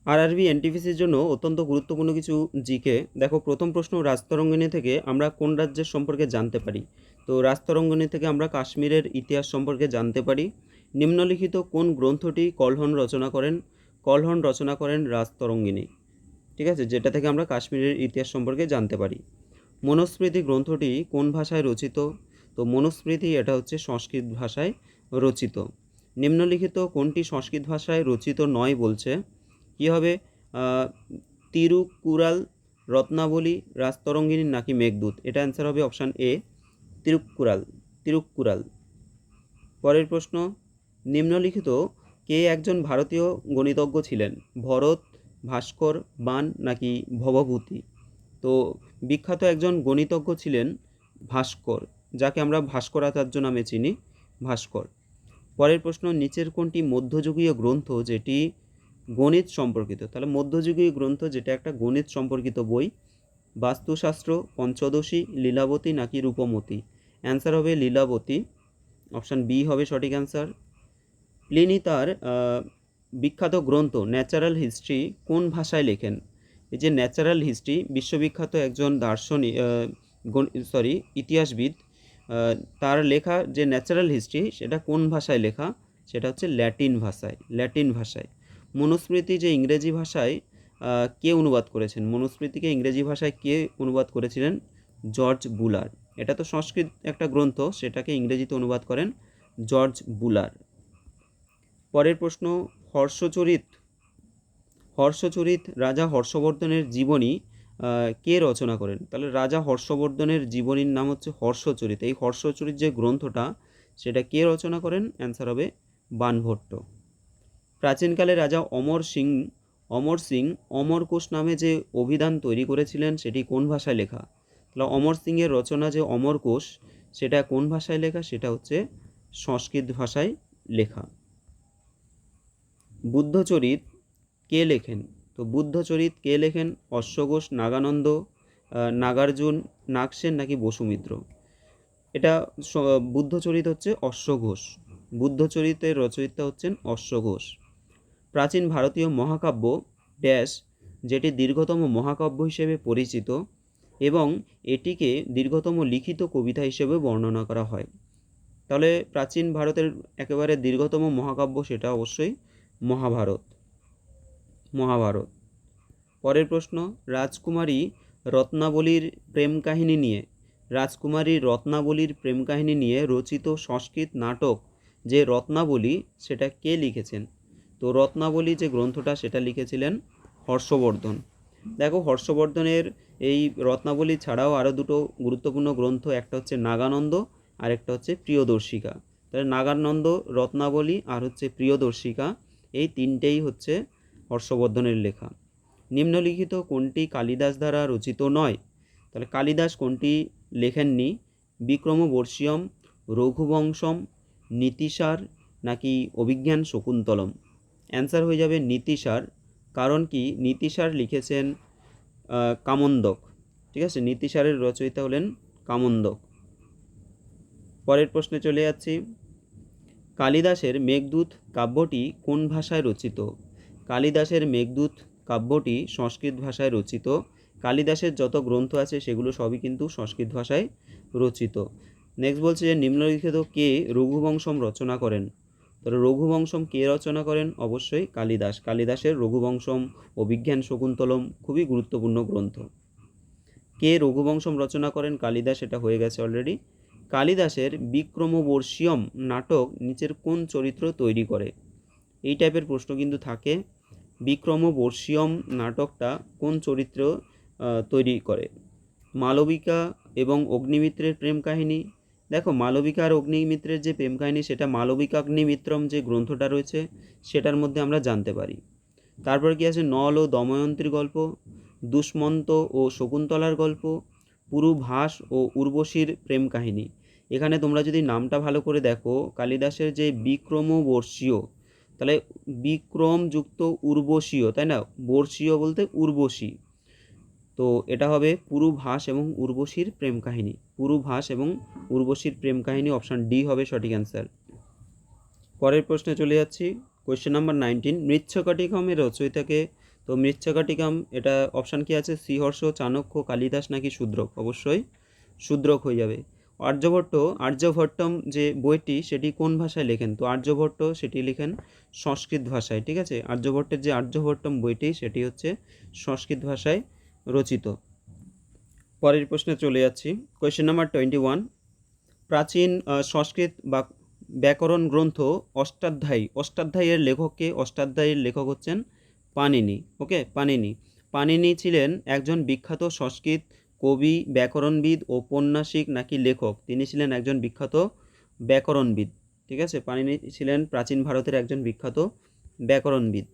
RRB এনটিপিসির জন্য অত্যন্ত গুরুত্বপূর্ণ কিছু জিকে। দেখো, প্রথম প্রশ্ন, রাজতরঙ্গিনী থেকে আমরা কোন রাজ্যের সম্পর্কে জানতে পারি? তো রাজতরঙ্গিনী থেকে আমরা কাশ্মীরের ইতিহাস সম্পর্কে জানতে পারি। নিম্নলিখিত কোন গ্রন্থটি কলহন রচনা করেন? কলহন রচনা করেন রাজতরঙ্গিনী। ঠিক আছে, যেটা থেকে আমরা কাশ্মীরের ইতিহাস সম্পর্কে জানতে পারি। মনুস্মৃতি গ্রন্থটি কোন ভাষায় রচিত? তো মনুস্মৃতি এটা হচ্ছে সংস্কৃত ভাষায় রচিত। নিম্নলিখিত কোনটি সংস্কৃত ভাষায় রচিত নয় বলছে? কী হবে? তিরুকুরাল, রত্নাবলী, রাজতরঙ্গিনী নাকি মেঘদূত? এটা অ্যান্সার হবে অপশান এ, তিরুকুরাল। তিরুকুরাল। পরের প্রশ্ন, নিম্নলিখিত কে একজন ভারতীয় গণিতজ্ঞ ছিলেন? ভরত, ভাস্কর, বাণ নাকি ভবভূতি? তো বিখ্যাত একজন গণিতজ্ঞ ছিলেন ভাস্কর, যাকে আমরা ভাস্করাচার্য নামে চিনি, ভাস্কর। পরের প্রশ্ন, নিচের কোনটি মধ্যযুগীয় গ্রন্থ যেটি গণিত সম্পর্কিত? তাহলে মধ্যযুগীয় গ্রন্থ যেটা একটা গণিত সম্পর্কিত বই। বাস্তুশাস্ত্র, পঞ্চদশী, লীলাবতী নাকি রূপমতী? অ্যান্সার হবে লীলাবতী। অপশান বি হবে সঠিক অ্যান্সার। প্লিনি তার বিখ্যাত গ্রন্থ ন্যাচারাল হিস্ট্রি কোন ভাষায় লেখেন? এই যে ন্যাচারাল হিস্ট্রি, বিশ্ববিখ্যাত একজন দার্শনিক, ইতিহাসবিদ, তার লেখা যে ন্যাচারাল হিস্ট্রি সেটা কোন ভাষায় লেখা? সেটা হচ্ছে ল্যাটিন ভাষায়। ল্যাটিন ভাষায়। মনুস্মৃতি যে ইংরেজি ভাষায় কে অনুবাদ করেছেন? মনুস্মৃতিকে ইংরেজি ভাষায় কে অনুবাদ করেছিলেন? জর্জ বুলার। এটা তো সংস্কৃত একটা গ্রন্থ, সেটাকে ইংরেজিতে অনুবাদ করেন জর্জ বুলার। পরের প্রশ্ন, হর্ষচরিত। হর্ষচরিত রাজা হর্ষবর্ধনের জীবনী কে রচনা করেন? তাহলে রাজা হর্ষবর্ধনের জীবনীর নাম হচ্ছে হর্ষচরিত। এই হর্ষচরিত যে গ্রন্থটা সেটা কে রচনা করেন? অ্যান্সার হবে বাণভট্ট। প্রাচীনকালে রাজা অমর সিং অমরকোষ নামে যে অভিধান তৈরি করেছিলেন সেটি কোন ভাষায় লেখা? তাহলে অমর সিংয়ের রচনা যে অমরকোষ সেটা কোন ভাষায় লেখা? সেটা হচ্ছে সংস্কৃত ভাষায় লেখা। বুদ্ধচরিত কে লেখেন? তো বুদ্ধচরিত কে লেখেন? অশ্বঘোষ, নাগানন্দ, নাগার্জুন, নাগসেন নাকি বসুমিত্র? এটা বুদ্ধচরিত হচ্ছে অশ্বঘোষ। বুদ্ধচরিতের রচয়িতা হচ্ছেন অশ্বঘোষ। প্রাচীন ভারতীয় মহাকাব্য ড্যাশ যেটি দীর্ঘতম মহাকাব্য হিসেবে পরিচিত এবং এটিকে দীর্ঘতম লিখিত কবিতা হিসেবে বর্ণনা করা হয়। তাহলে প্রাচীন ভারতের একেবারে দীর্ঘতম মহাকাব্য সেটা অবশ্যই মহাভারত। মহাভারত। পরের প্রশ্ন, রাজকুমারী রত্নাবলীর প্রেম কাহিনী নিয়ে রাজকুমারী রত্নাবলীর প্রেম কাহিনী নিয়ে রচিত সংস্কৃত নাটক যে রত্নাবলী সেটা কে লিখেছেন? তো রত্নাবলী যে গ্রন্থটা সেটা লিখেছিলেন হর্ষবর্ধন। দেখো, হর্ষবর্ধনের এই রত্নাবলী ছাড়াও আরও দুটো গুরুত্বপূর্ণ গ্রন্থ, একটা হচ্ছে নাগানন্দ আর একটা হচ্ছে প্রিয়দর্শিকা। তাহলে নাগানন্দ, রত্নাবলী আর হচ্ছে প্রিয়দর্শিকা, এই তিনটেই হচ্ছে হর্ষবর্ধনের লেখা। নিম্নলিখিত কোনটি কালিদাস দ্বারা রচিত নয়? তাহলে কালিদাস কোনটি লেখেননি? বিক্রমবর্ষীয়ম, রঘুবংশম, নীতিসার নাকি অভিজ্ঞান শকুন্তলম? অ্যান্সার হয়ে যাবে নীতিসার। কারণ কি? নীতিসার লিখেছেন কামন্দক। ঠিক আছে, নীতিসারের রচয়িতা হলেন কামন্দক। পরের প্রশ্নে চলে যাচ্ছি। কালিদাসের মেঘদূত কাব্যটি কোন ভাষায় রচিত? কালিদাসের মেঘদূত কাব্যটি সংস্কৃত ভাষায় রচিত। কালিদাসের যত গ্রন্থ আছে সেগুলো সবই কিন্তু সংস্কৃত ভাষায় রচিত। নেক্সট বলছে যে নিম্নলিখিত কে রঘুবংশম রচনা করেন? তাহলে রঘুবংশম কে রচনা করেন? অবশ্যই কালিদাস। কালিদাসের রঘুবংশম, অভিজ্ঞান শকুন্তলম খুবই গুরুত্বপূর্ণ গ্রন্থ। কে রঘুবংশম রচনা করেন? কালিদাস, এটা হয়ে গেছে অলরেডি। কালিদাসের বিক্রমবর্ষীয়ম নাটক নিচের কোন চরিত্র তৈরি করে? এই টাইপের প্রশ্ন কিন্তু থাকে। বিক্রমবর্ষীয়ম নাটকটা কোন চরিত্র তৈরি করে? মালবিকা এবং অগ্নিমিত্রের প্রেম কাহিনী। দেখো, মালবিকা আর অগ্নিমিত্রের যে প্রেম কাহিনী সেটা মালবিকাগ্নিমিত্রম যে গ্রন্থটা রয়েছে সেটার মধ্যে আমরা জানতে পারি। তারপর কি আছে? নল ও দময়ন্তীর গল্প, দুষ্মন্ত ও শকুন্তলার গল্প, পুরুভাস ও উর্বশীর প্রেম কাহিনী। এখানে তোমরা যদি নামটা ভালো করে দেখো, কালিদাসের যে বিক্রমবর্ষীয়, তাহলে বিক্রম যুক্ত উর্বশীয়, তাই না? বর্ষীয় বলতে উর্বশী, তো এটা হবে পুরুভাস এবং উর্বশীর প্রেম কাহিনী। পুরুভাস এবং উর্বশীর প্রেম কাহিনী, অপশান ডি হবে সঠিক অ্যান্সার। পরের প্রশ্নে চলে যাচ্ছি। Question number 19, মৃচ্ছকটিকমের রচয়িতাকে? তো মৃচ্ছকাটিকাম, এটা অপশান কি আছে? শ্রীহর্ষ, চাণক্য, কালিদাস নাকি শূদ্রক? অবশ্যই শূদ্রক হয়ে যাবে। আর্যভট্টম যে বইটি সেটি কোন ভাষায় লেখেন? তো আর্যভট্ট সেটি লেখেন সংস্কৃত ভাষায়, ঠিক আছে। আর্যভট্টের যে আর্যভট্টম বইটি সেটি হচ্ছে সংস্কৃত ভাষায় রচিত। পরের প্রশ্নে চলে যাচ্ছি। Question number 21। প্রাচীন সংস্কৃত বা ব্যাকরণ গ্রন্থ অষ্টাধ্যায়ীর লেখককে? অষ্টাধ্যায়ীর লেখক হচ্ছেন পাণিনি। ওকে, পাণিনি ছিলেন একজন বিখ্যাত সংস্কৃত কবি, ব্যাকরণবিদ, ঔপন্যাসিক নাকি লেখক? তিনি ছিলেন একজন বিখ্যাত ব্যাকরণবিদ, ঠিক আছে। পাণিনি ছিলেন প্রাচীন ভারতের একজন বিখ্যাত ব্যাকরণবিদ।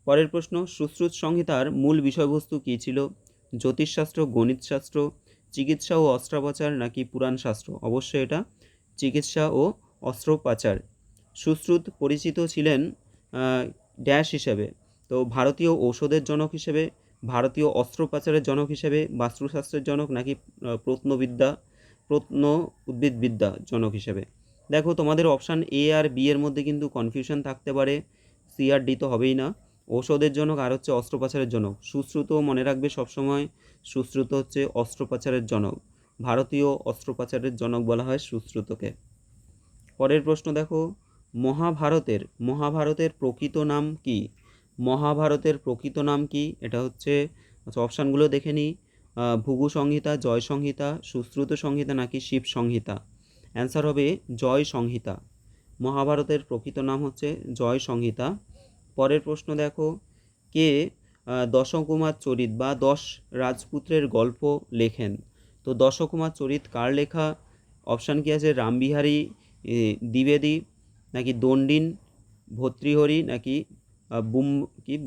পরের প্রশ্ন, সুশ্রুত সংহিতার মূল বিষয়বস্তু কী ছিল? জ্যোতিষশাস্ত্র, গণিতশাস্ত্র, চিকিৎসা ও অস্ত্রোপচার নাকি পুরাণ শাস্ত্র? অবশ্যই এটা চিকিৎসা ও অস্ত্রোপচার। সুশ্রুত পরিচিত ছিলেন ড্যাশ হিসেবে? তো ভারতীয় ঔষধের জনক হিসেবে, ভারতীয় অস্ত্রোপচারের জনক হিসেবে, বাস্তুশাস্ত্রের জনক নাকি প্রত্ন উদ্ভিদবিদ্যা জনক হিসেবে? দেখো, তোমাদের অপশান এ আর বি এর মধ্যে কিন্তু কনফিউশন থাকতে পারে, সি আর ডি তো হবেই না। ঔষধের জনক আর হচ্ছে অস্ত্রোপচারের জনক। সুশ্রুত মনে রাখবে সবসময়, সুশ্রুত হচ্ছে অস্ত্রোপচারের জনক। ভারতীয় অস্ত্রোপচারের জনক বলা হয় সুশ্রুতকে। পরের প্রশ্ন দেখো, মহাভারতের প্রকৃত নাম কি? মহাভারতের প্রকৃত নাম কি? এটা হচ্ছে, আচ্ছা অপশানগুলো দেখে নিই। ভৃগু সংহিতা, জয় সংহিতা, সুশ্রুত সংহিতা নাকি শিব সংহিতা? অ্যান্সার হবে জয় সংহিতা। মহাভারতের প্রকৃত নাম হচ্ছে জয় সংহিতা। পরের প্রশ্ন দেখো, কে দশকুমার চরিত বা 10 রাজপুত্রের গল্প লেখেন? তো দশকুমার চরিত কার লেখা? অপশান কি আছে? রামবিহারী দ্বিবেদী নাকি দণ্ডিন ভর্তৃহরি নাকি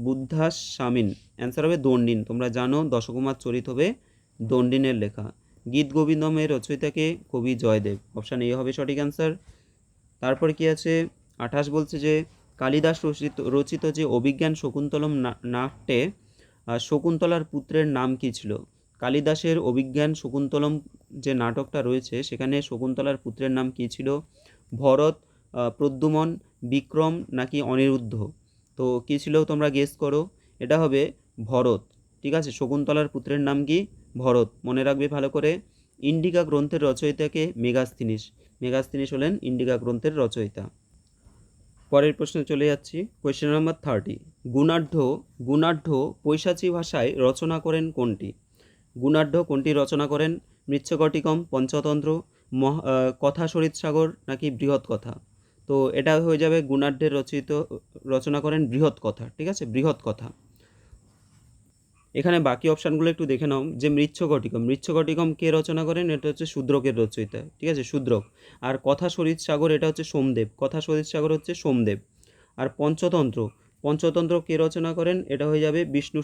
বুদ্ধাস স্বামীন? অ্যান্সার হবে দণ্ডিন। তোমরা জানো দশকুমার চরিত হবে দণ্ডিনের লেখা। গীত গোবিন্দমের রচয়িতাকে? কবি জয়দেব। অপশান এ হবে সঠিক অ্যান্সার। তারপরে কি আছে? 28 বলছে যে কালিদাস রচিত যে অভিজ্ঞান শকুন্তলম নাট্যে শকুন্তলার পুত্রের নাম কী ছিল? কালিদাসের অভিজ্ঞান শকুন্তলম যে নাটকটা রয়েছে সেখানে শকুন্তলার পুত্রের নাম কী ছিল? ভরত, প্রদ্যুম্ন, বিক্রম নাকি অনিরুদ্ধ? তো কী ছিল তোমরা গেস করো। এটা হবে ভরত, ঠিক আছে। শকুন্তলার পুত্রের নাম কি? ভরত। মনে রাখবে ভালো করে। ইন্ডিকা গ্রন্থের রচয়িতাকে? মেগাস্থিনিস হলেন ইন্ডিকা গ্রন্থের রচয়িতা। পরের প্রশ্নে চলে যাচ্ছি। Question number 30। গুণাঢ্য পৈশাচী ভাষায় রচনা করেন কোনটি? গুণাঢ্য কোনটি রচনা করেন? মৃচ্ছকটিকম, পঞ্চতন্ত্র, কথা সরিৎ সাগর নাকি বৃহৎ কথা? তো এটা হয়ে যাবে গুণাঢ্যের রচনা করেন বৃহৎ কথা, ঠিক আছে, বৃহৎ কথা। এখানে বাকি অপশানগুলো একটু দেখে নাও। যে মৃচ্ছকটিকম কে রচনা করেন? এটা হচ্ছে শূদ্রকের রচয়িতা, ঠিক আছে, শূদ্রক। আর কথা সরিৎ সাগর এটা হচ্ছে সোমদেব। কথা সরিৎ সাগর হচ্ছে সোমদেব। আর পঞ্চতন্ত্র কে রচনা করেন? এটা হয়ে যাবে বিষ্ণু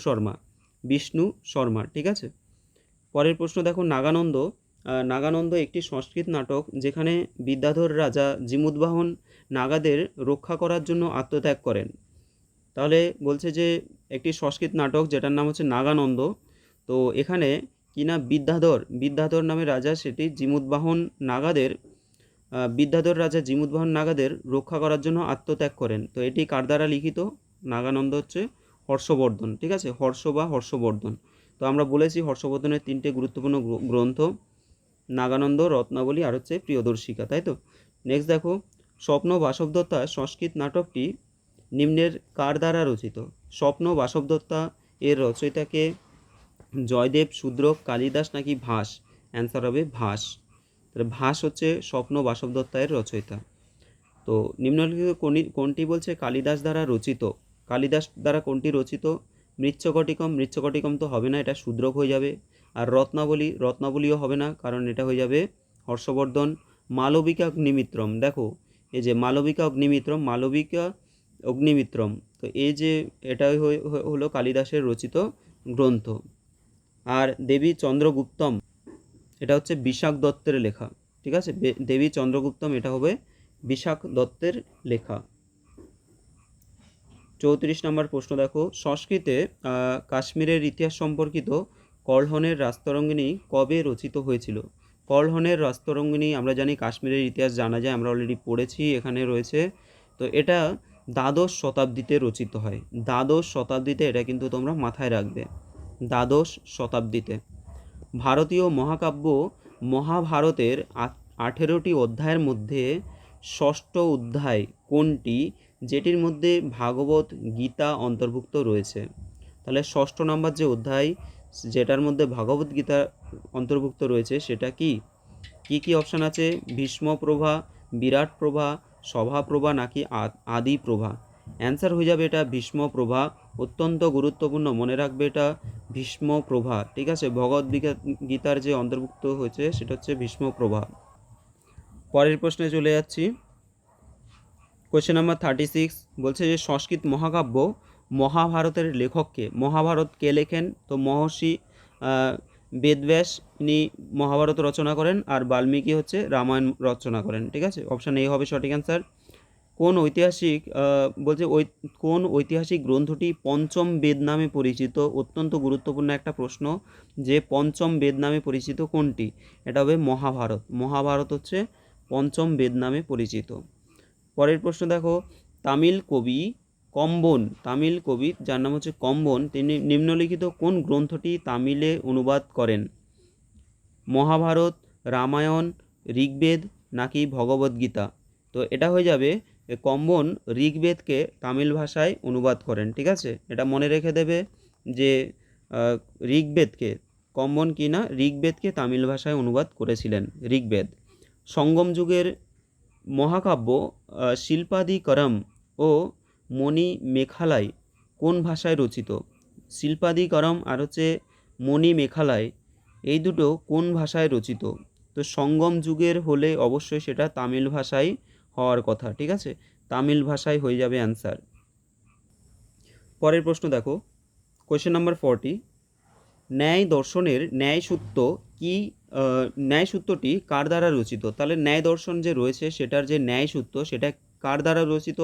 শর্মা, ঠিক আছে। পরের প্রশ্ন দেখো, নাগানন্দ একটি সংস্কৃত নাটক যেখানে বিদ্যাধর রাজা জিমুদ্বাহন নাগাদের রক্ষা করার জন্য আত্মত্যাগ করেন। তাহলে বলছে যে একটি সংস্কৃত নাটক যেটার নাম হচ্ছে নাগানন্দ। তো এখানে কিনা বিদ্যাধর নামে রাজা সেটি বিদ্যাধর রাজা জিমুদ্বাহন নাগাদের রক্ষা করার জন্য আত্মত্যাগ করেন। তো এটি কার দ্বারা লিখিত? নাগানন্দ হচ্ছে হর্ষবর্ধন, ঠিক আছে, হর্ষবর্ধন। তো আমরা বলেছি হর্ষবর্ধনের 3টে গুরুত্বপূর্ণ গ্রন্থ, নাগানন্দ, রত্নাবলী আর হচ্ছে প্রিয়দর্শিকা, তাই তো। নেক্সট দেখো, স্বপ্ন বাসবদত্তা সংস্কৃত নাটকটি নিম্নের কার দ্বারা রচিত? স্বপ্ন বাসবদত্তা এর রচয়িতাকে? জয়দেব, শূদ্রক, কালিদাস নাকি ভাস? অ্যান্সার হবে ভাস। তাহলে ভাস হচ্ছে স্বপ্ন বাসবদত্তা এর রচয়িতা। তো নিম্নলিখিত কোনটি বলছে কালিদাস দ্বারা কোনটি রচিত? মৃচ্ছকটিকম তো হবে না, এটা শূদ্রক হয়ে যাবে। আর রত্নাবলীও হবে না, কারণ এটা হয়ে যাবে হর্ষবর্ধন। মালবিকা অগ্নিমিত্রম, দেখো এই যে মালবিকা অগ্নিমিত্রম, তো এই যে এটাই হলো কালিদাসের রচিত গ্রন্থ। আর দেবী চন্দ্রগুপ্তম এটা হচ্ছে বিশাখ দত্তের লেখা, ঠিক আছে। দেবী চন্দ্রগুপ্তম এটা হবে বিশাখ দত্তের লেখা। 34 নম্বর প্রশ্ন দেখো, সংস্কৃতে কাশ্মীরের ইতিহাস সম্পর্কিত কল্হণের রাজতরঙ্গিনী কবে রচিত হয়েছিল? কল্হণের রাজতরঙ্গিনী আমরা জানি কাশ্মীরের ইতিহাস জানা যায়, আমরা অলরেডি পড়েছি, এখানে রয়েছে। তো এটা দ্বাদশ শতাব্দীতে রচিত হয়। দ্বাদশ শতাব্দীতে, এটা কিন্তু তোমরা মাথায় রাখবে, দ্বাদশ শতাব্দীতে। ভারতীয় মহাকাব্য মহাভারতের 18টি অধ্যায়ের মধ্যে ষষ্ঠ অধ্যায় কোনটি, যেটির মধ্যে ভাগবত গীতা অন্তর্ভুক্ত রয়েছে? তাহলে ষষ্ঠ নম্বর যে অধ্যায় যেটার মধ্যে ভাগবত গীতা অন্তর্ভুক্ত রয়েছে সেটা কি? কি কি অপশান আছে? ভীষ্ম প্রভা, বিরাট প্রভা, সভা প্রভা নাকি আদি প্রভা? অ্যান্সার হয়ে যাবে এটা ভীষ্ম প্রভা। অত্যন্ত গুরুত্বপূর্ণ, মনে রাখবে এটা ভীষ্ম প্রভা। ঠিক আছে, ভগবদ গীতার যে অন্তর্ভুক্ত হয়েছে সেটা হচ্ছে ভীষ্ম প্রভা। পরের প্রশ্নে চলে যাচ্ছি। কোয়েশ্চেন নাম্বার 36 বলছে যে সংস্কৃত মহাকাব্য মহাভারতের লেখককে, মহাভারত কে লেখেন? তো মহর্ষি বেদব্যাস ইনি মহাভারত রচনা করেন, আর বাল্মীকি হচ্ছে রামায়ণ রচনা করেন। ঠিক আছে, অপশান এ হবে সঠিক অ্যান্সার। কোন ঐতিহাসিক বলছে কোন ঐতিহাসিক গ্রন্থটি পঞ্চম বেদ নামে পরিচিত? অত্যন্ত গুরুত্বপূর্ণ একটা প্রশ্ন, যে পঞ্চম বেদ নামে পরিচিত কোনটি? এটা হবে মহাভারত। মহাভারত হচ্ছে পঞ্চম বেদ নামে পরিচিত। পরের প্রশ্ন দেখো, তামিল কবি কম্বন, তামিল কবি যার নাম হচ্ছে কম্বন, তিনি নিম্নলিখিত কোন গ্রন্থটি তামিলে অনুবাদ করেন? মহাভারত, রামায়ণ, ঋগ্বেদ নাকি ভগবদ্গীতা? তো এটা হয়ে যাবে কম্বন ঋগ্বেদকে তামিল ভাষায় অনুবাদ করেন। ঠিক আছে, এটা মনে রেখে দেবে যে ঋগ্বেদকে, কম্বন কি না, ঋগ্বেদকে তামিল ভাষায় অনুবাদ করেছিলেন, ঋগ্বেদ। সঙ্গম যুগের মহাকাব্য শিল্পাদিকরম ও মণি মেঘালয় কোন ভাষায় রচিত? শিল্পাদিকরম আর হচ্ছে মণি মেঘালয়, এই দুটো কোন ভাষায় রচিত? তো সঙ্গম যুগের হলে অবশ্যই সেটা তামিল ভাষায় হওয়ার কথা। ঠিক আছে, তামিল ভাষায় হয়ে যাবে অ্যান্সার। পরের প্রশ্ন দেখো, কোয়েশ্চেন নাম্বার 40, ন্যায় দর্শনের ন্যায় সূত্র কি, ন্যায় সূত্রটি কার দ্বারা রচিত? তাহলে ন্যায় দর্শন যে রয়েছে সেটার যে ন্যায় সূত্র সেটা কার দ্বারা রচিত?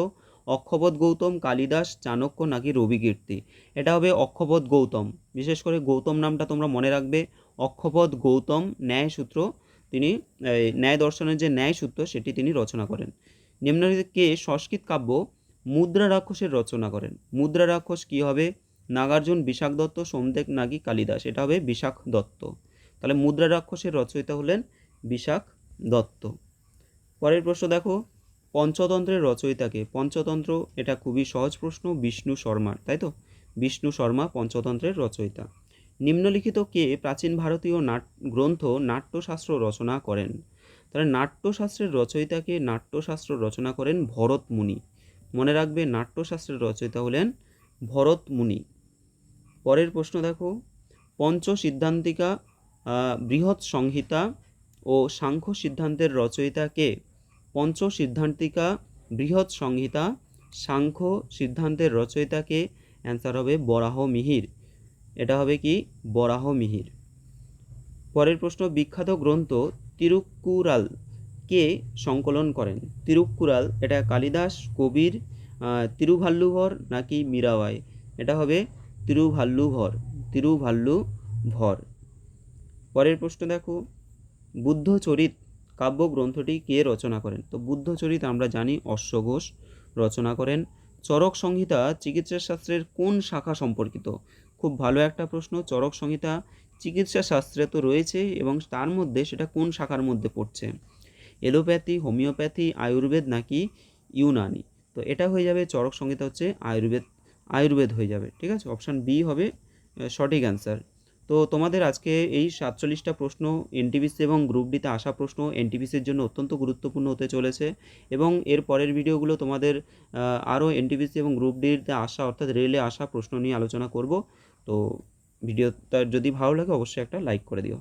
অক্ষবৎ গৌতম, কালিদাস, চাণক্য নাকি রবিকীর্তি? এটা হবে অক্ষবৎ গৌতম। বিশেষ করে গৌতম নামটা তোমরা মনে রাখবে। অক্ষবৎ গৌতম ন্যায় সূত্র, তিনি ন্যায় দর্শনের যে ন্যায় সূত্র সেটি তিনি রচনা করেন। নিম্নলিখিত কে সংস্কৃত কাব্য মুদ্রা রাক্ষসের রচনা করেন? মুদ্রা রাক্ষস কি হবে? নাগার্জুন, বিশাখ দত্ত, সোমদেব নাকি কালিদাস? এটা হবে বিশাখ দত্ত। তাহলে মুদ্রা রাক্ষসের রচয়িতা হলেন বিশাখ দত্ত। পরের প্রশ্ন দেখো, পঞ্চতন্ত্রের রচয়িতাকে? পঞ্চতন্ত্র, এটা খুবই সহজ প্রশ্ন, বিষ্ণু শর্মার, তাই তো? বিষ্ণু শর্মা পঞ্চতন্ত্রের রচয়িতা। নিম্নলিখিত কে প্রাচীন ভারতীয় গ্রন্থ নাট্যশাস্ত্র রচনা করেন? তাহলে নাট্যশাস্ত্রের রচয়িতাকে? নাট্যশাস্ত্র রচনা করেন ভরত মুনি। মনে রাখবে নাট্যশাস্ত্রের রচয়িতা হলেন ভরত মুনি। পরের প্রশ্ন দেখো, পঞ্চ সিদ্ধান্তিকা বৃহৎ সংহিতা ও সাংখ্য সিদ্ধান্তের রচয়িতা কে? পঞ্চ সিদ্ধান্তিকা বৃহৎ সংহিতা, সাংখ্য সিদ্ধান্তের রচয়িতা কে? অ্যান্সার হবে বরাহ মিহির। এটা হবে কি? বরাহ মিহির। পরের প্রশ্ন, বিখ্যাত গ্রন্থ তিরুক্কুরাল কে সংকলন করেন? তিরুক্কুরাল, এটা কালিদাস, কবির, তিরুভাল্লুভর নাকি মীরাবাই? এটা হবে তিরুভাল্লুভর, তিরুভাল্লুভর। পরের প্রশ্ন দেখো, বুদ্ধচরিত কাব্যগ্রন্থটি কে রচনা করেন? তো বুদ্ধচরিত আমরা জানি অশ্বঘোষ রচনা করেন। চরক সংহিতা চিকিৎসা শাস্ত্রের কোন শাখা সম্পর্কিত? খুব ভালো একটা প্রশ্ন। চরক সংহিতা চিকিৎসা শাস্ত্রে তো রয়েছে, এবং তার মধ্যে সেটা কোন শাখার মধ্যে পড়ছে? এলোপ্যাথি, হোমিওপ্যাথি, আয়ুর্বেদ নাকি ইউনানি? তো এটা হয়ে যাবে, চরক সংহিতা হচ্ছে আয়ুর্বেদ হয়ে যাবে। ঠিক আছে, অপশান বি হবে সঠিক অ্যান্সার। তো তোমাদের আজকে এই 47টা প্রশ্ন এনটিপিসি এবং গ্রুপ ডিতে আসা প্রশ্ন এনটিপিসির জন্য অত্যন্ত গুরুত্বপূর্ণ হতে চলেছে, এবং এর পরের ভিডিওগুলো তোমাদের আরও এনটিপিসি এবং গ্রুপ ডিতে আসা অর্থাৎ রেলে আসা প্রশ্ন নিয়ে আলোচনা করব। তো ভিডিওটা যদি ভালো লাগে অবশ্যই একটা লাইক করে দিও।